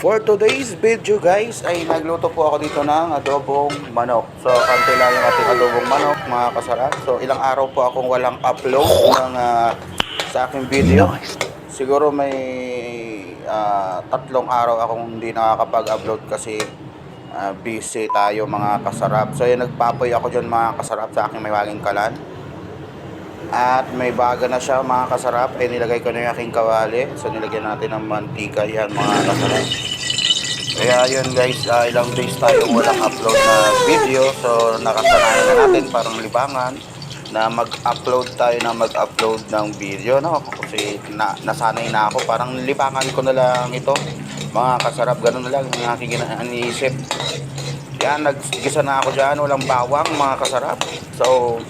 For today's video guys ay nagluto po ako dito ng adobong manok. So kanto lang yung ating adobong manok mga kasarap. So ilang araw po akong walang upload ng sa aking video. Siguro may 3 araw akong hindi nakakapag-upload kasi busy tayo mga kasarap. So yun, nagpapoy ako dyan mga kasarap sa aking may waging kalan. At may baga na siya mga kasarap. Nilagay ko na yung aking kawali. So nilagyan natin ng mantika yan mga kasarap. Kaya yun guys, ilang days tayong walang upload na video. So nakasanayan na natin parang libangan na mag-upload tayo na mag-upload ng video, no? Kasi nasanay na ako, parang libangan ko na lang ito mga kasarap. Ganun na lang yung aking iniisip. Yan, naggisa na ako dyan, walang bawang mga kasarap. So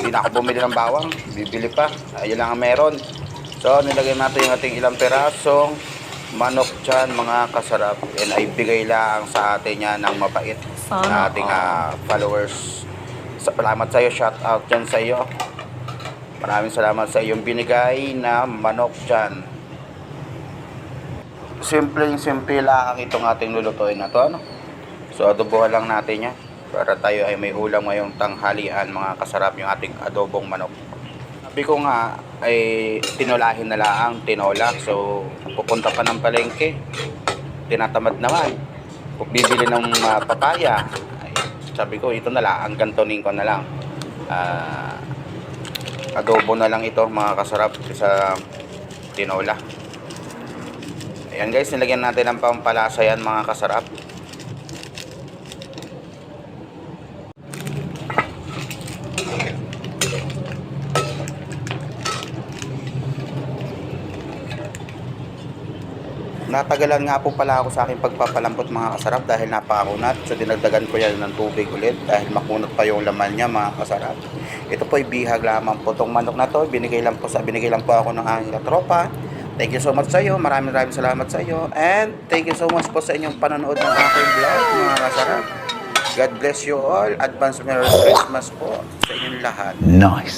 hindi na ako bumili ng bawang, bibili pa, ayun lang ang meron. So nilagay natin yung ating ilang perasong manok dyan mga kasarap, and ay bigay lang sa atin yan ng mabait na ating followers. Salamat sa iyo, shout out dyan sa iyo, maraming salamat sa iyong binigay na manok dyan. Simple lang itong ating lulutuin na to, ano? So adobohan lang natin yan para tayo ay may ulam ngayong tanghalian mga kasarap, yung ating adobong manok. Sabi ko nga ay tinulahin na lang, tinola. So pupunta pa ng palengke, tinatamad naman. Kung bibili ng papaya, ay, sabi ko ito na lang, gantonin ko na lang. Adobo na lang ito mga kasarap sa tinola. Ayan guys, nilagyan natin ng pampalasa yan mga kasarap. Natagalan nga po pala ako sa aking pagpapalambot mga kasarap dahil napakakunat. So dinagdagan ko yan ng tubig ulit dahil makunat pa yung laman niya mga kasarap. Ito po ay bihag lamang po itong manok na to. Binigay lang po ako ng aking katropa. Thank you so much sa iyo. Maraming salamat sa iyo. And thank you so much po sa inyong panonood ng aking vlog mga kasarap. God bless you all. Advance Merry Christmas po sa inyong lahat. Nice.